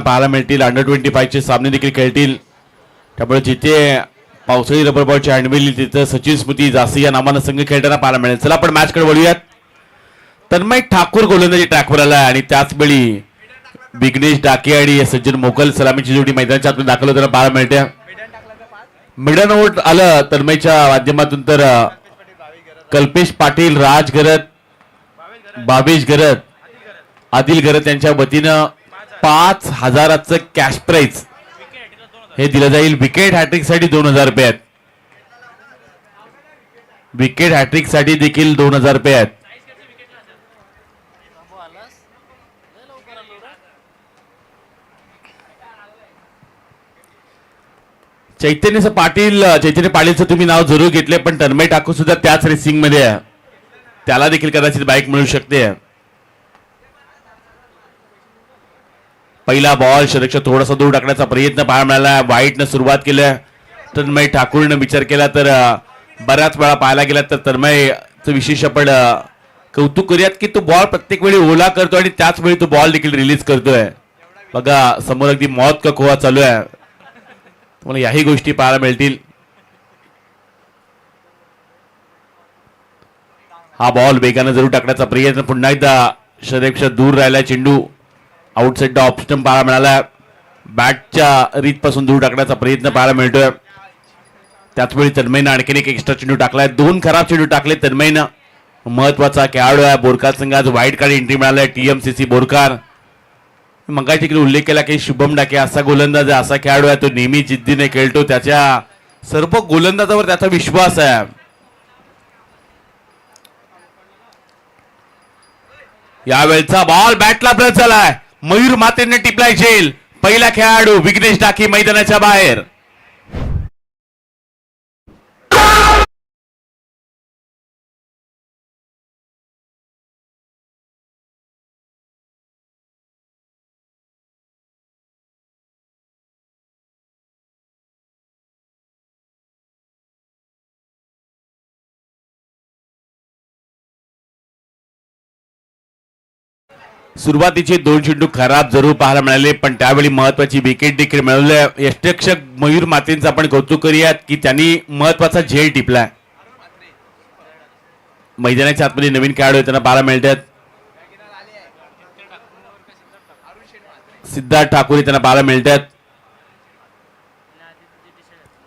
पाहायला मिळतील. अंडर-25 चे सामने देखील खेळतील. त्यामुळे जिथे पावसाळी रबर बॉलची हँडमिल तिथं सचिन स्मृती जासी या नावानं संघ खेळताना पाहायला मिळेल. चला आपण मॅचकडे वळूयात. तन्मय ठाकूर गोलंदाजी ट्रॅकवर आला आणि त्याचवेळी विघ्नेश डाके आणि सज्जन मोकल सलामीची जोडी मैदानाच्या आतून दाखल होताना पाहायला मिळते. मिडन आउट आलं तन्मयच्या माध्यमातून तर कल्पेश पाटील, राज गरत, बाबेश गरत, आदिल गरत यांच्या वतीनं 5,000चं कॅश प्राइज हे दिलं जाईल. विकेट हॅट्रिक साठी 2,000 रुपये आहेत. विकेट हॅट्रिक साठी देखील 2,000 रुपये आहेत. चैतन्य पाटीलचं तुम्ही नाव जरूर घेतले, पण तन्मय ठाकूर सुद्धा त्याच रेसिंग मध्ये आहे. त्याला देखील कदाचित बाईक मिळू शकते. पहिला बॉल क्षेत्ररक्षक थोडासा दूर टाकण्याचा प्रयत्न पाहायला मिळाला. वाईटनं सुरुवात केली. तन्मय ठाकूरनं विचार केला तर बऱ्याच वेळा पाहायला गेला तर तन्मयचं विशेष आपण कौतुक करूयात की तो बॉल प्रत्येक वेळी ओला करतो आणि त्याच वेळी तो बॉल देखील रिलीज करतोय. बघा समोर अगदी मौत का कुआ चालू आहे. तुम्हाला याही गोष्टी पाहायला मिळतील. हा बॉल वेगाने जरूर टाकण्याचा प्रयत्न. पुन्हा एकदा क्षेत्ररक्षक दूर राहिला. चेंडू आउटसाइड द ऑप्शन पाहायला मिळाला. बॅटच्या रीतपासून दूर टाकण्याचा प्रयत्न पाहायला मिळतोय. त्याचवेळी तन्मयनं आणखीन एक एक्स्ट्रा चेंडू टाकलाय. 2 खराब चेंडू टाकले तन्मयनं. महत्वाचा खेळाडू आहे. बोरकार संघात व्हाईट कार्ड एंट्री मिळालाय. TMCC बोरकार. मगाशी देखील उल्लेख केला की शुभम डाके असा गोलंदाज आहे, असा खेळाडू आहे, तो नेहमी जिद्दीने खेळतो. त्याच्या सर्व गोलंदाजावर त्याचा विश्वास आहे. यावेळचा बॉल बॅटला ब्रश झालाय. मयूर मातेने टिपलाय झेल. पहिला खेळाडू विघ्नेश डाके मैदानाच्या बाहेर. सुरुवातीचे 2 चेंडू खराब जरूर पाहायला मिळाले, पण त्यावेळी महत्वाची विकेट देखील मिळवली. यष्टरक्षक मयूर मातेंचं आपण कौतुक करूयात की त्यांनी महत्वाचा झेल टिपलाय. मैदानाच्या आतमध्ये नवीन खेळाडू त्यांना पाहायला मिळतात. सिद्धार्थ ठाकूर त्यांना पाहायला मिळतात.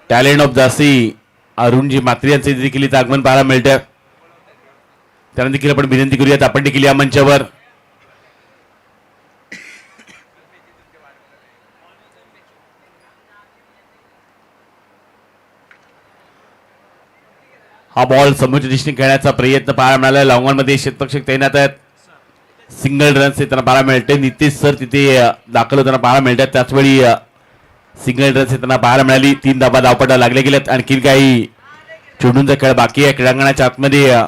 टॅलेंट ऑफ जासी अरुणजी मात्रे यांचे देखील इथं आगमन पाहायला मिळतात. त्यांना देखील आपण विनंती करूयात आपण देखील या मंचावर. हा बॉल समोरच्या दिशेने खेळण्याचा प्रयत्न पाहायला मिळाला. लॉंगॉनमध्ये क्षेत्ररक्षक तैनात आहेत. सिंगल रन्स त्यांना पाहायला मिळते. नितीश सर तिथे दाखल होताना पाहायला मिळतात. त्याचवेळी सिंगल रन्स त्यांना पाहायला मिळाली. 3 धाबा धावपटा लागले गेलेत. आणखी काही चेंडूंचा खेळ बाकी आहे. क्रीडांगणाच्या आतमध्ये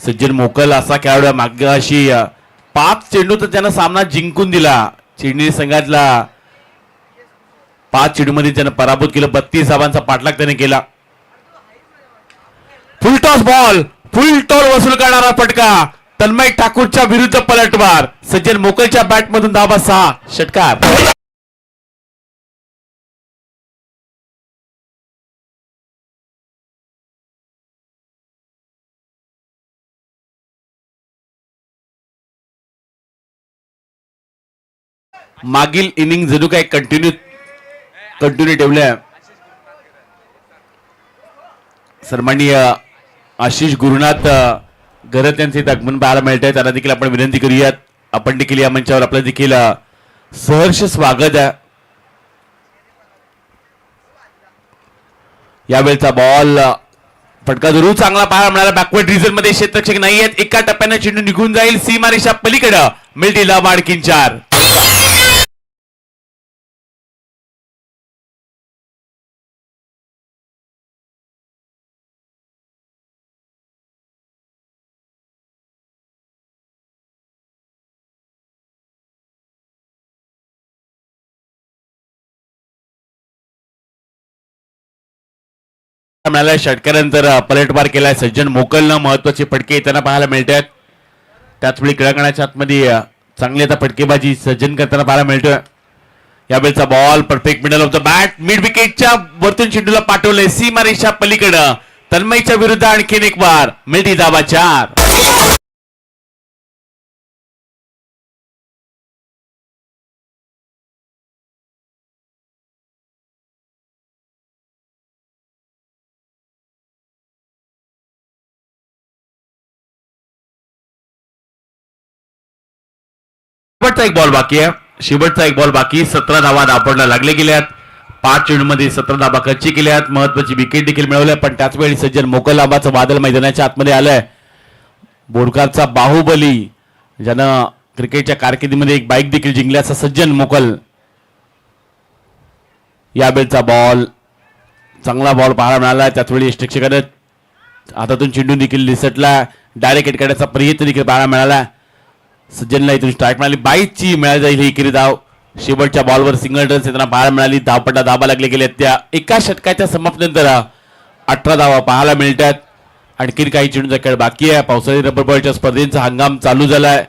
सज्जन मोकल असा खेळाडू मागाशी 5 चेंडू तर त्यानं सामना जिंकून दिला. चिडणी संघातला 5 चेंडूमध्ये त्यानं पराभूत केलं. 32 धावांचा पाठलाग त्याने केला. फुलटॉस बॉल, फुल टॉल वसूल करणारा फटका. तन्मय ठाकूरच्या विरुद्ध पलटवार. सज्जन मोकलच्या बॅटमधून धावा 6 षटकार. मागील इनिंग जणू काय कंटिन्यू ठेवल्या. सन्माननीय आशिष गुरुनाथ गरत यांचे आगमन पाहायला मिळत आहे. त्यांना देखील आपण विनंती करूयात. आपण देखील या मंचावर आपलं देखील सहर्ष स्वागत आहे. यावेळचा बॉल फटका जरूर चांगला पाहायला मिळाला. बॅकवर्ड रिजन मध्ये क्षेत्ररक्षक नाही आहेत. एका टप्प्याने चेंडू निघून जाईल. सीमारेषा पलीकडे मिळतील आणखीन 4. मिळाला. षटकारानंतर पलटवार केलाय. सज्जन मोकलनं महत्वाचे फटके त्यांना पाहायला मिळतात. त्याचवेळी क्रीडांगणाच्या आतमध्ये चांगली आता फटकेबाजी सज्जन करताना पाहायला मिळतोय. यावेळचा ball perfect middle of the bat mid विकेटच्या वरतून चेंडूला पाठवले सीमारेषा पलीकडं तन्मयच्या विरुद्ध आणखीन एक बार मिळती धावा 4. शेवटचा एक बॉल बाकी आहे. शेवटचा एक बॉल बाकी. 17 धावा धावपडला लागले गेल्यात. 5 चेंडूमध्ये 17 धावा खर्ची केल्यात. महत्वाची विकेट देखील मिळवल्या. पण त्याच वेळी सज्जन मोकल लांबाचं वादळ मैदानाच्या आतमध्ये आलंय. बोरकरचा बाहुबली ज्यानं क्रिकेटच्या कारकिर्दीमध्ये एक बाईक देखील जिंकल्याचा सज्जन मोकल. यावेळचा बॉल चांगला बॉल पाहायला मिळाला. त्याच वेळी यष्टिक्षकाने हातातून चेंडू देखील निसटला. डायरेक्ट हिट करण्याचा प्रयत्न देखील पाहायला मिळाला. सज्जनला इथून स्ट्राईक मिळाली. 22ची मिळाली जाईल ही एकेरी धाव. शेवटच्या बॉलवर सिंगल रन्स येताना पाहायला मिळाली. धावपट्टा धाबा लागले गेले. त्या एका षटकाच्या समाप्तीनंतर 18 धावा पाहायला मिळतात. आणखीन काही चेंडूचा खेळ बाकी आहे. पावसाळी रबर बॉलच्या स्पर्धेचा हंगाम चालू झालाय.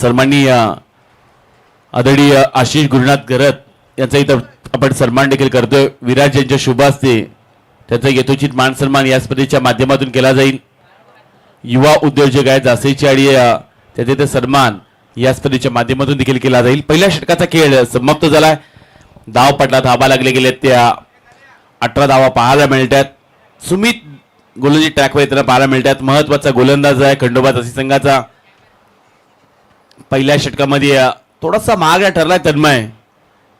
सन्माननीय आदरणीय आशिष गुरुनाथ घरत यांचा इथं आपण सन्मान देखील करतोय. विराज यांच्या शुभ हस्ते त्याचा यथोचित मान सन्मान या स्पर्धेच्या माध्यमातून केला जाईल. युवा उद्योजक आहेत जासेची आणि त्याचे ते सन्मान या स्पर्धेच्या माध्यमातून देखील केला जाईल. पहिल्या षटकाचा खेळ समाप्त झालाय. धावपट्टा धाबा लागले गेले. त्या 18 धावा पाहायला मिळतात. सुमित गोलंदाजी ट्रॅकवर येताना पाहायला मिळतात. महत्वाचा गोलंदाज आहे खंडोबा तहसील संघाचा. पहिल्या षटकामध्ये थोडासा महागडा ठरलाय तन्मय.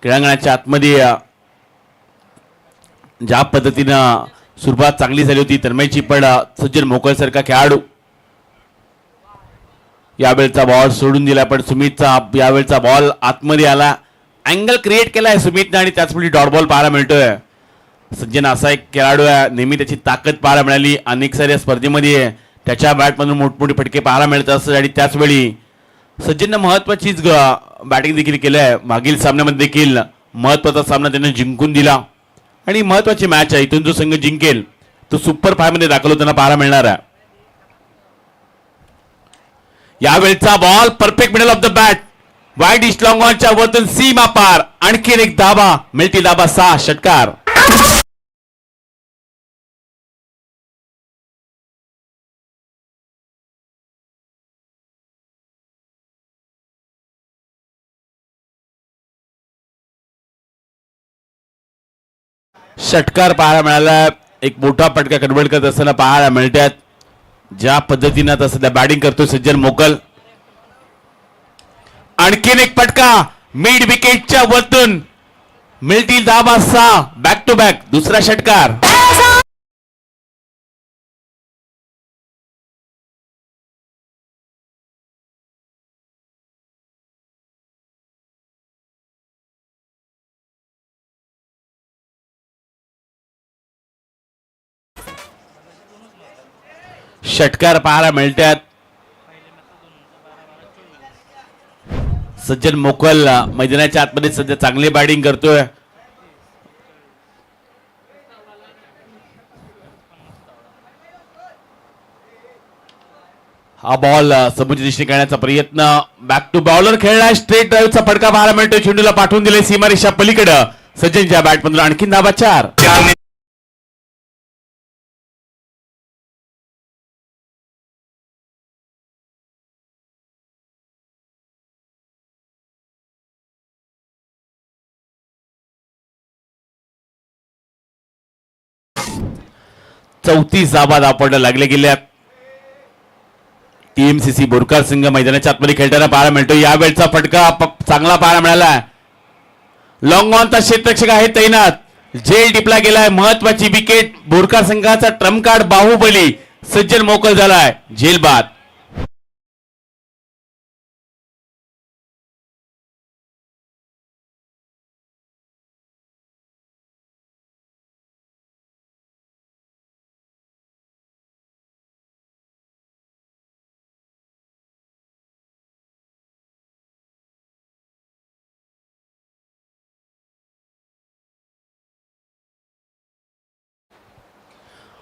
क्रीडांगणाच्या आतमध्ये ज्या पद्धतीनं सुरुवात चांगली झाली होती तन्मयची पण सज्जन मोकल सारखा खेळाडू यावेळचा बॉल सोडून दिला. पण सुमितचा यावेळचा बॉल आतमध्ये आला. अँगल क्रिएट केलाय सुमितने आणि त्याचवेळी डॉट बॉल पाहायला मिळतोय. सज्जन असा एक खेळाडू आहे. नेहमी त्याची ताकद पाहायला मिळाली. अनेक साऱ्या स्पर्धेमध्ये त्याच्या बॅटमधून मोठमोठे फटके पाहायला मिळत असतात. आणि त्याचवेळी सज्जननं महत्वाचीच बॅटिंग देखील केली आहे. मागील सामन्यामध्ये देखील महत्वाचा सामना त्याने जिंकून दिला. आणि महत्वाची मॅच आहे. इथून जो संघ जिंकेल तो सुपर 5 मध्ये दाखल होताना पाहायला मिळणार आहे. यावेळचा ball perfect middle of the bat wide east long ऑनच्या वरतून सीमा पार. आणखीन एक धाबा मिळती धाबा 6 षटकार. षटकार पाहायला मिळाला. एक मोठा फटका कन्वर्ट करत असताना पाहायला मिळतात. ज्या पद्धतीनं आता सध्या बॅटिंग करतोय सज्जन मोकल. आणखीन एक फटका मिड विकेटच्या वरतून मिळतील धाबा 6 बॅक टू बॅक दुसरा षटकार. षटकार पाहायला मिळतात. सज्जन मोकल मैदानाच्या आतमध्ये सध्या चांगली बॅटिंग करतोय. हा बॉल समोरच्या दिशेने करण्याचा प्रयत्न. बॅक टू बॉलर खेळला. स्ट्रेट ड्राईव्हचा फटका पाहायला मिळतोय. चेंडूला पाठवून दिले सीमारेषा पलीकडे. सज्जनच्या बॅटमधून आणखीन धाबा 4. चौतीस धाबा धावपडला लागले गेल्यात. टीएमसीसी बोरकर संघ मैदानाच्या आतमध्ये खेळताना पाहायला मिळतो. यावेळचा फटका चांगला पाहायला मिळाला. लॉंग ऑनचा क्षेत्ररक्षक आहे तैनात. झेल टिपला गेलाय. महत्वाची विकेट. बोरकर संघाचा ट्रम्प कार्ड बाहुबली सज्जन मोकल झालाय. झेल बाद.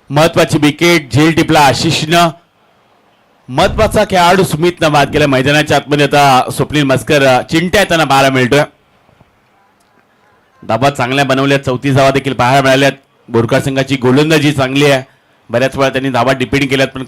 महत्वाची विकेट. झेल टिपला आशिषनं. महत्वाचा खेळाडू सुमितनं बाद केला. मैदानाच्या आतमध्ये आता स्वप्नील मस्कर चिंट्या त्यांना पाहायला मिळतोय. धाबा चांगल्या बनवल्या, 34 धावा देखील पाहायला मिळाल्यात. बोरकर संघाची गोलंदाजी चांगली आहे. बऱ्याच वेळा त्यांनी धाबा डिपेंड केल्यात पण